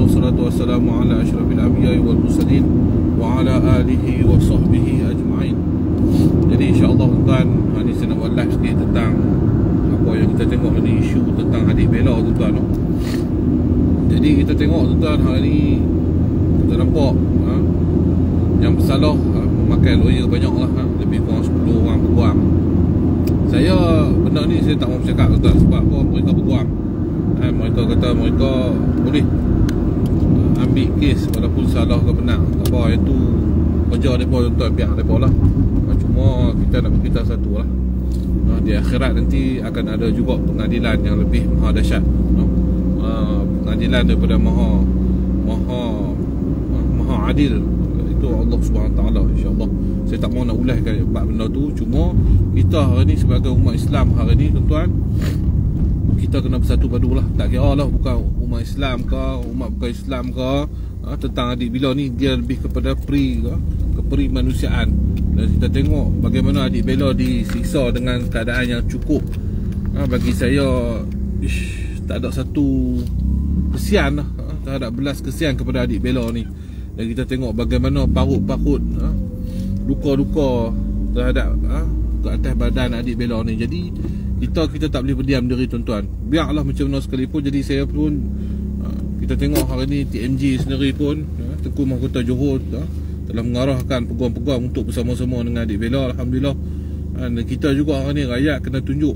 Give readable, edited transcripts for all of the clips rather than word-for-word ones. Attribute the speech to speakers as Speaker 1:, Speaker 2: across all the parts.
Speaker 1: wassalatu wassalamu ala asyrafil anbiya'i wal mursalin wa ala alihi wa sahbihi ajma'in. Jadi insya-Allah tuan, hari ni saya nak buat live sikit tentang apa yang kita tengok ni, isu tentang adik bela tuan. Jadi kita tengok tuan, hari ni kita nampak yang bersalah memakai lawyer banyak lah, lebih kurang 10 orang berguam. Saya benda ni saya tak mau bercakap tuan, sebab apa mereka berguam. Mereka kata mereka boleh ambil kes walaupun salah ke benar. Tak apa, itu kerja mereka tuan, biar mereka lah. Cuma kita nak berkita satu lah, di akhirat nanti akan ada juga pengadilan yang lebih maha dahsyat, pengadilan daripada maha adil, itu Allah SWT, insyaAllah. Saya tak mahu nak ulahkan bab benda tu. Cuma kita hari ni sebagai umat Islam hari ni tuan-tuan, kita kena bersatu padu lah. Tak kira lah bukan umat Islam ke, umat bukan Islam ke, tentang adik bela ni dia lebih kepada keperimanusiaan. Dan kita tengok bagaimana adik bela disiksa dengan keadaan yang cukup. Bagi saya tak ada satu kesian lah, terhadap belas kesian kepada adik bela ni. Dan kita tengok bagaimana parut-parut luka-luka terhadap ke atas badan adik bela ni. Jadi kita tak boleh berdiam diri tuan-tuan, biarlah macam mana sekalipun. Jadi saya pun kita tengok hari ni TMJ sendiri pun, Tengku Mahkota Johor telah mengarahkan peguam-peguam untuk bersama-sama dengan adik bela. Alhamdulillah. Dan kita juga hari ni rakyat kena tunjuk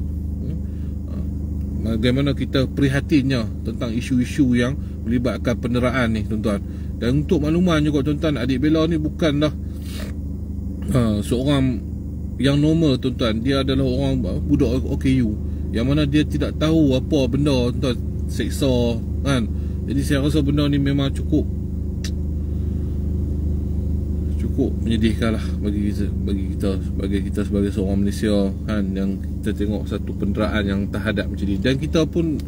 Speaker 1: bagaimana kita prihatinnya tentang isu-isu yang melibatkan penderaan ni tuan-tuan. Dan untuk makluman juga tuan-tuan, adik bela ni bukanlah seorang yang normal tuan-tuan. Dia adalah orang budak OKU, yang mana dia tidak tahu apa benda tuan, seksa kan. Jadi saya rasa benda ni memang cukup menyedihkan lah bagi kita sebagai seorang Malaysia kan, yang kita tengok satu penderaan yang terhadap macam ni. Dan kita pun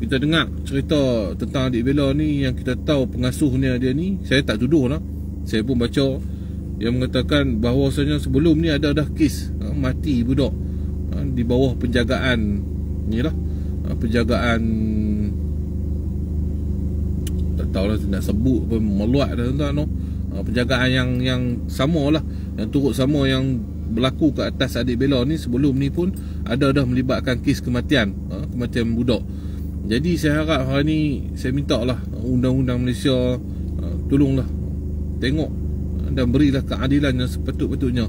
Speaker 1: kita dengar cerita tentang adik bela ni, yang kita tahu pengasuhnya dia ni, saya tak tuduh lah, saya pun baca yang mengatakan bahawasanya sebelum ni ada dah kes mati budak di bawah penjagaan ni lah, penjagaan tak tahulah nak sebut pun meluat dah tuan-tuan. Penjagaan yang sama lah, yang turut sama yang berlaku ke atas adik bela ni sebelum ni pun ada dah melibatkan kes kematian budak. Jadi saya harap hari ni, saya minta lah undang-undang Malaysia tolonglah tengok dan berilah keadilan yang sepatut-patutnya.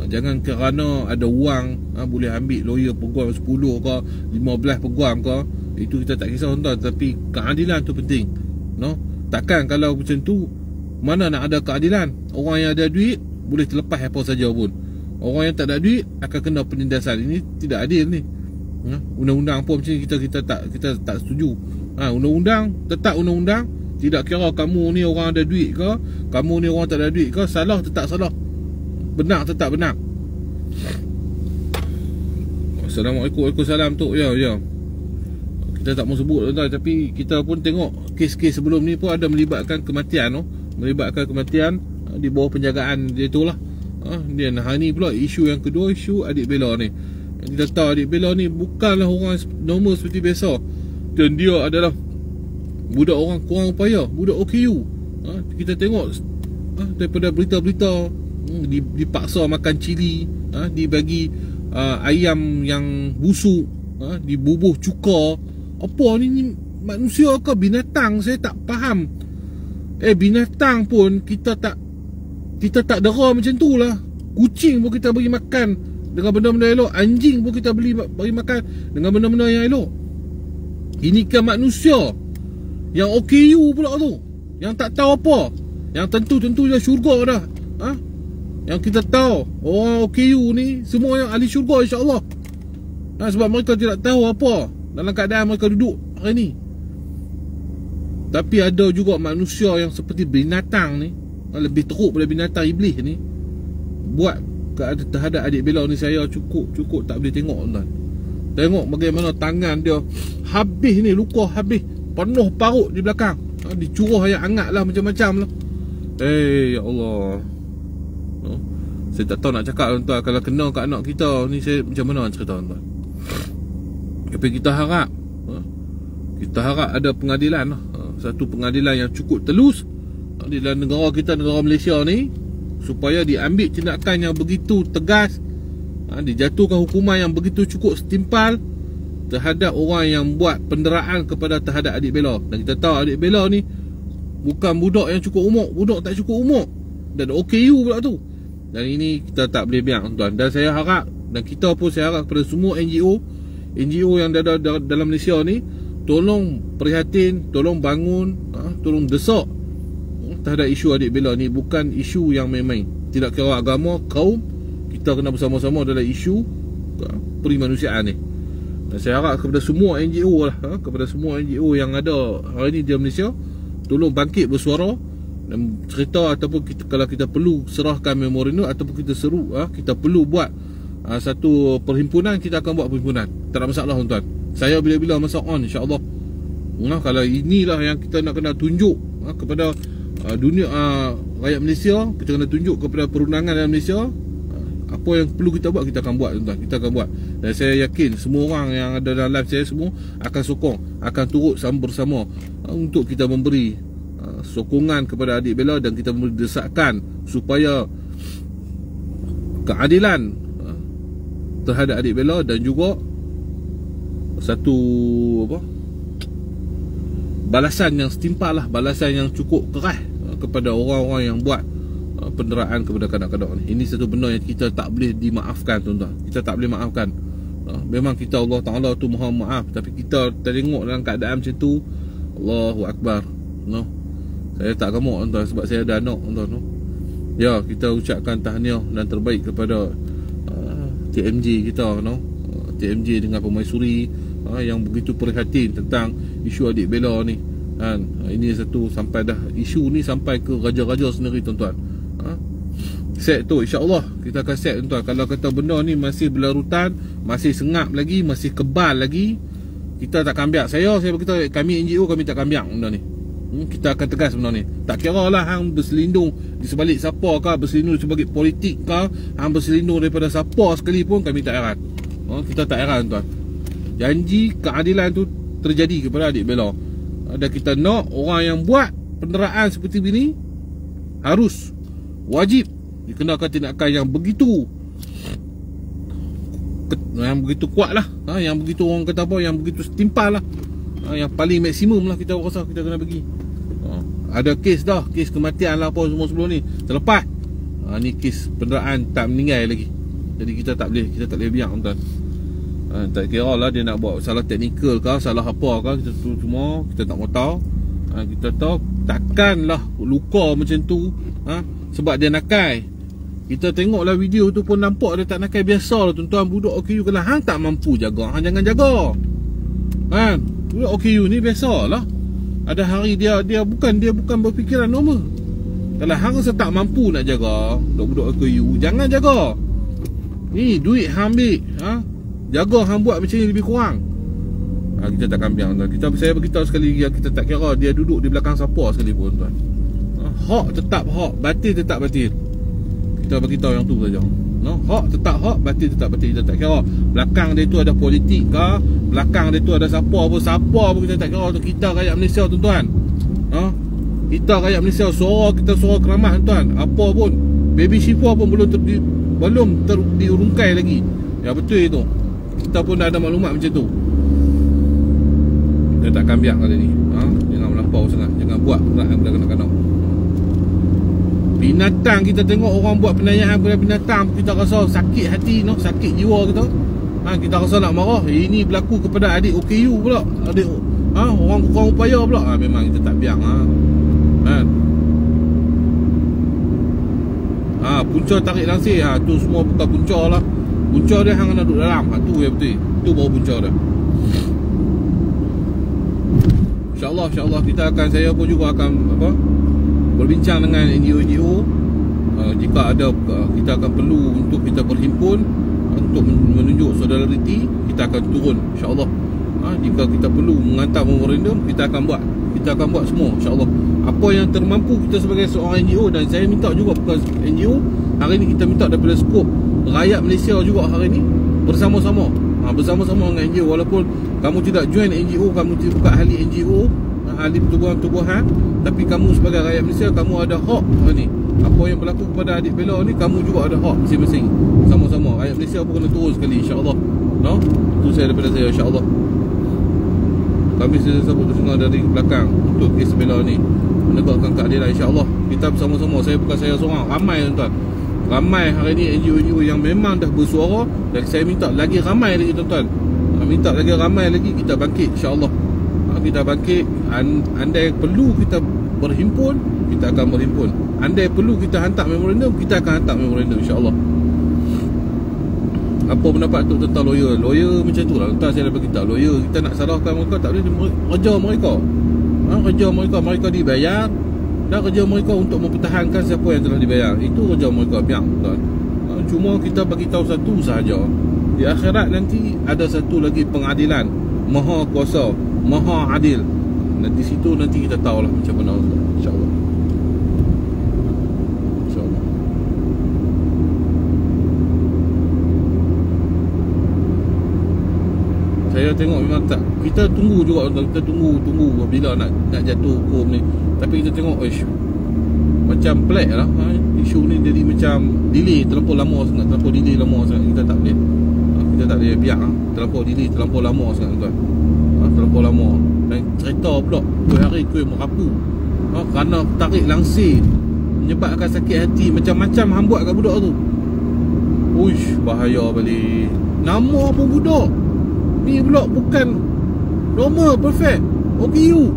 Speaker 1: Jangan kerana ada wang boleh ambil lawyer peguam 10 ke 15 peguam ke, itu kita tak kisah tuan, tapi keadilan tu penting. Takkan kalau macam tu, mana nak ada keadilan? Orang yang ada duit boleh terlepas apa saja pun, orang yang tak ada duit akan kena penindasan. Ini tidak adil ni. Undang-undang pun macam ni kita tak setuju. Undang-undang tetap undang-undang. Tidak kira kamu ni orang ada duit ke, kamu ni orang tak ada duit ke, salah tetap salah, benar tetap benar. Assalamualaikum. Waalaikumsalam tu. Ya kita tak mau sebut tuan, tapi kita pun tengok kes-kes sebelum ni pun ada melibatkan kematian di bawah penjagaan dia itulah. Dia hari ni pula isu yang kedua, isu adik bela ni. Kita tahu adik bela ni bukanlah orang normal seperti biasa, dan dia adalah budak orang kurang upaya, budak OKU. Kita tengok daripada berita-berita dipaksa makan cili, dibagi ayam yang busuk, dibubuh cuka. Apa ni manusia ke binatang? Saya tak faham. Binatang pun kita tak dera macam tu lah. Kucing pun kita bagi makan dengan benda-benda elok, anjing pun kita bagi makan dengan benda-benda yang elok. Ini kan manusia yang OKU pula tu, yang tak tahu apa, yang tentu je syurga dah. Yang kita tahu orang OKU ni semua yang ahli syurga insya-Allah. Sebab mereka tidak tahu apa dalam keadaan mereka duduk hari ni. Tapi ada juga manusia yang seperti binatang ni, lebih teruk daripada binatang iblis ni, buat terhadap adik bela ni. Saya cukup tak boleh tengok tuan. Tengok bagaimana tangan dia habis ni, luka habis, penuh parut di belakang, dicurah yang hangat lah, macam-macam lah. Ya Allah. Saya tak tahu nak cakap tuan, kalau kena kat anak kita ni, saya macam mana cerita tuan. Tapi kita harap ada pengadilan lah. satu pengadilan yang cukup telus di dalam negara kita, negara Malaysia ni, supaya diambil tindakan yang begitu tegas, dijatuhkan hukuman yang begitu cukup setimpal terhadap orang yang buat penderaan kepada terhadap adik bela. Dan kita tahu adik bela ni bukan budak yang cukup umur, budak tak cukup umur, dan OKU pula tu. Dan ini kita tak boleh biar, tuan. Dan saya harap, dan kita pun saya harap kepada semua NGO yang ada dalam Malaysia ni, tolong prihatin, tolong bangun, tolong desak terhadap isu adik bela ni. Bukan isu yang main-main, tidak kira agama, kaum, kita kena bersama-sama dalam isu permanusiaan ni. Dan saya harap kepada semua NGO lah, kepada semua NGO yang ada hari ni di Malaysia, tolong bangkit bersuara dan cerita, ataupun kalau kita perlu serahkan memorandum, ataupun kita seru, kita perlu buat satu perhimpunan, kita akan buat perhimpunan. Tak ada masalah, tuan. Saya bila-bila masa on, insya-Allah. Kalau inilah yang kita nak kena tunjuk kepada dunia, rakyat Malaysia, kita kena tunjuk kepada perundangan dalam Malaysia, apa yang perlu kita buat, kita akan buat, tuan. Kita akan buat. Dan saya yakin semua orang yang ada dalam live saya semua akan sokong, akan turut bersama untuk kita memberi sokongan kepada adik bela, dan kita memberi desakan supaya keadilan terhadap adik bela, dan juga satu balasan yang setimpal lah, balasan yang cukup keras kepada orang-orang yang buat penderaan kepada kanak-kanak ni. Ini satu benda yang kita tak boleh dimaafkan, tuan-tuan. Kita tak boleh maafkan. Memang kita, Allah Ta'ala tu maha maaf, tapi kita tengok dalam keadaan macam tu, Allahu Akbar. Saya tak gemuk, tuan-tuan, sebab saya ada anak, tuan-tuan. Ya, kita ucapkan tahniah dan terbaik kepada TMJ kita, TMJ dengan Permaisuri yang begitu prihatin tentang isu adik bela ni. Ini satu, sampai dah isu ni sampai ke raja-raja sendiri, tuan-tuan. Set tu, insya-Allah kita akan set, tuan-tuan. Kalau kata benda ni masih berlarutan, masih sengap lagi, masih kebal lagi, kita tak akan biar. Saya berkata, kami NGO, kami tak akan biar benda ni. Kita akan tegas benda ni. Tak kira lah hang berselindung di sebalik siapa kah, berselindung di sebalik politik kah, hang berselindung daripada siapa sekalipun, kami tak heran. Kita tak heran, tuan. Janji keadilan tu terjadi kepada adik bela. Dan kita nak orang yang buat penderaan seperti ini harus, wajib dikenakan tindakan yang begitu kuat lah, yang begitu, orang kata apa, yang begitu setimpal lah, yang paling maksimum lah kita rasa kita kena bagi. Ada kes dah, kes kematian lah apa semua sebelum ni terlepas. Ni kes penderaan tak meninggal lagi. Jadi kita tak boleh biar, tuan. Tak kira lah dia nak buat salah teknikal kah, salah apa kah, kita semua kita tak mau tahu. Kita tahu takkanlah luka macam tu sebab dia nakai. Kita tengoklah video tu pun nampak dia tak nakai biasa lah, tuan-tuan. Budak OKU, kalau hang tak mampu jaga, hang jangan jaga. Budak OKU ni biasalah. Ada hari dia bukan berfikiran normal. Kalau hang rasa tak mampu nak jaga budak-budak OKU, jangan jaga. Ni duit hang ambil, jaga hang buat macam ni lebih kurang. Kita takkan biar, tuan. Saya beritahu sekali lagi, kita tak kira dia duduk di belakang siapa sekalipun, tuan. Hak tetap hak, batil tetap batil. Kita beritahu yang tu saja. Hak tetap hak, batil tetap batil. Kita tak kira belakang dia tu ada politik kah, belakang dia tu ada siapa pun kita tak kira. Kita rakyat Malaysia, tuan-tuan. Kita rakyat Malaysia, suara kita suara keramat, tuan. Apa pun, Baby Syifa pun belum diurungkai lagi. Ya, betul itu. Kita pun dah ada maklumat macam tu. Kita takkan biar kali ni. Jangan melampau sangat, jangan buat penderaan kepada kanak-kanak. Binatang, kita tengok orang buat penganiayaan kepada binatang, kita rasa sakit hati, sakit jiwa kita. Kita rasa nak marah. Ini berlaku kepada adik OKU pula, adik orang kurang upaya pula. Memang kita tak biar. Punca tarik langsir, tu semua bukan punca lah. Punca dia hang nak duduk dalam, tu yang betul. Tu baru punca dia. InsyaAllah saya pun juga akan berbincang dengan NGO. Jika ada, kita akan perlu untuk kita berhimpun untuk menunjuk solidariti, kita akan turun, insyaAllah. Jika kita perlu menghantar memorandum, kita akan buat semua, insyaAllah. Apa yang termampu kita sebagai seorang NGO, dan saya minta juga bukan NGO, hari ni kita minta daripada skop rakyat Malaysia juga hari ni bersama-sama dengan NGO. Walaupun kamu tidak join NGO, kamu bukan ahli NGO, alim tubuhan-tubuhan, tapi kamu sebagai rakyat Malaysia, kamu ada hak ni. Apa yang berlaku kepada adik bela ni, kamu juga ada hak masing-masing. Sama-sama rakyat Malaysia pun kena turun sekali, insya-Allah. No? Itu saya daripada saya, insya-Allah. Kami sebut dengar dari belakang untuk kes bela ni, menegakkan keadilan, insya-Allah. Kita bersama-sama, saya bukan saya seorang, ramai tuan-tuan. Ramai hari ni NGO-NGO yang memang dah bersuara, dan saya minta lagi ramai lagi tuan-tuan. Minta lagi ramai lagi, kita bangkit, insya-Allah. Kita bangkit. Andai perlu kita berhimpun, kita akan berhimpun. Andai perlu kita hantar memorandum, kita akan hantar memorandum, insya-Allah. Apa pendapat tu tentang lawyer? Lawyer macam tu lah tuan, saya dah beritahu. Lawyer, kita nak salahkan mereka, tak boleh. Kerja mereka, kerja mereka dibayar, dan kerja mereka untuk mempertahankan siapa yang telah dibayar. Itu kerja mereka, biar tuan. Cuma kita bagi tahu satu sahaja, di akhirat nanti ada satu lagi pengadilan Maha Kuasa, Maha Adil. Dan di situ nanti kita tahulah macam mana, insya-Allah. Insya-Allah. Saya tengok memang tak, kita tunggu juga, kita tunggu bila nak jatuh hukum ni. Tapi kita tengok macam pelik lah, isu ni jadi macam delay terlampau lama sangat, terlampau delay lama sangat. Kita tak boleh, kita tak boleh biar terlampau delay, terlampau lama sangat tuan. Terlampau lama. Dan cerita pula 2 hari kuih merapu, kerana tarik langsir menyebabkan sakit hati, macam-macam hang buat kat budak tu. Uish, bahaya balik. Nama pun budak ni pula bukan normal, perfect, OKU.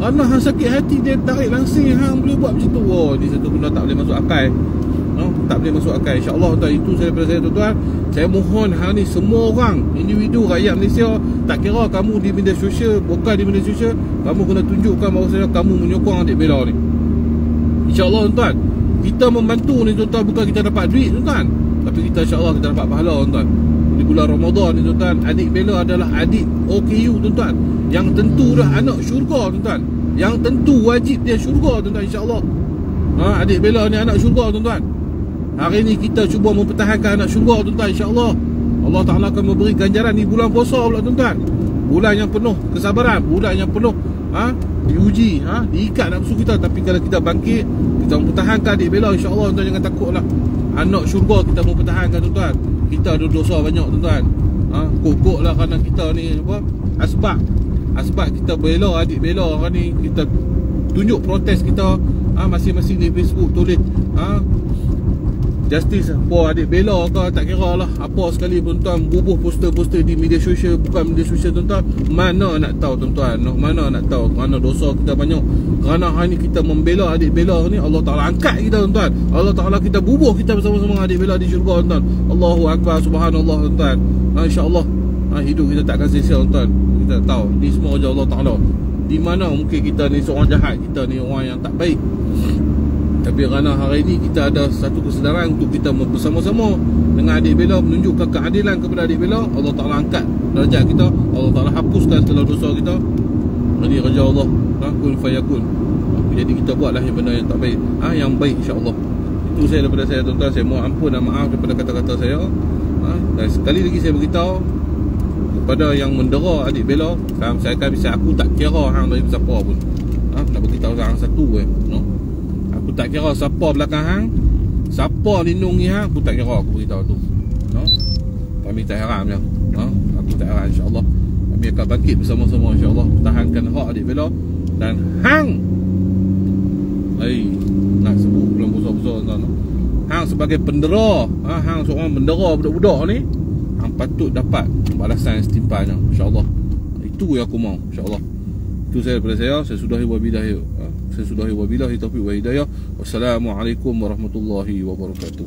Speaker 1: Kerana hang sakit hati, dia tarik langsir, hang boleh buat macam tu. Oh, ni satu benda tak boleh masuk akal. Tak boleh masuk akal, insya-Allah tuan. Itu saya daripada saya tuan-tuan. Saya mohon hari ni semua orang, individu rakyat Malaysia, tak kira kamu di media sosial, bukan di media sosial, kamu kena tunjukkan bahawa kamu menyokong adik bela ni. InsyaAllah tuan-tuan, kita membantu ni tuan-tuan, bukan kita dapat duit tuan-tuan, tapi kita insyaAllah kita dapat pahala tuan-tuan. Di bulan Ramadan ni tuan-tuan, adik bela adalah adik OKU tuan-tuan, yang tentu dah anak syurga tuan-tuan, yang tentu wajib dia syurga tuan-tuan, insyaAllah. Adik bela ni anak syurga tuan-tuan. Hari ni kita cuba mempertahankan anak syurga tuan-tuan, insya-Allah. Allah Ta'ala akan memberi ganjaran. Ni bulan puasa pula tuan-tuan, bulan yang penuh kesabaran, bulan yang penuh diuji, diikat nafsu kita. Tapi kalau kita bangkit, kita mempertahankan adik bela, insya-Allah tuan-tuan, jangan takutlah. Anak syurga kita mempertahankan tuan-tuan. Kita ada dosa banyak tuan-tuan, kokoklah kerana kita ni apa, asbab kita bela adik bela. Hari ni kita tunjuk protes kita, masing-masing di Facebook tulis justice for adik bela ke, tak kira lah apa sekali pun tuan, bubuh poster-poster di media sosial, bukan media sosial tuan-tuan. Mana nak tahu tuan-tuan, mana nak tahu, kerana dosa kita banyak. Kerana hari ni kita membela adik bela ni, Allah Ta'ala angkat kita tuan-tuan. Allah Ta'ala kita bubuh kita bersama-sama adik bela di syurga tuan-tuan. Allahu Akbar, subhanallah tuan-tuan. InsyaAllah hidup kita takkan sia-sia tuan-tuan. Kita tahu ni semua wajah Allah Ta'ala. Di mana mungkin kita ni seorang jahat, kita ni orang yang tak baik, tapi kerana hari ini kita ada satu kesedaran untuk kita bersama-sama dengan adik bela menunjukkan keadilan kepada adik bela, Allah Ta'ala angkat darjat kita, Allah Ta'ala hapuskan segala dosa kita. Ini kerja Allah, kun fayakun. Jadi kita buatlah yang benda yang tak baik, yang baik, insya-Allah. Itu saya daripada saya tuan-tuan. Saya mohon ampun dan maaf daripada kata-kata saya. Dan sekali lagi saya beritahu kepada yang mendera adik bela, saya akan bisa, aku tak kira hang dari siapa pun. Nak beritahu hang satu aku tak kira siapa belakang hang, siapa lindungi hang, aku tak kira, aku beritahu tu. Kami tak heran je. Aku tak heran, insya-Allah. Kami akan bangkit bersama-sama, insya-Allah, pertahankan hak adik bela. Dan hang nak sebut bulan puasa-puasa tuan-tuan, hang sebagai pendera, hang seorang pendera budak-budak ni, hang patut dapat balasan yang setimpalnya, insya-Allah. Itu yang aku mau, insya-Allah. Itu saya daripada saya sudahi wabillahi taufiq wa hidayah. Wassalamualaikum warahmatullahi wabarakatuh.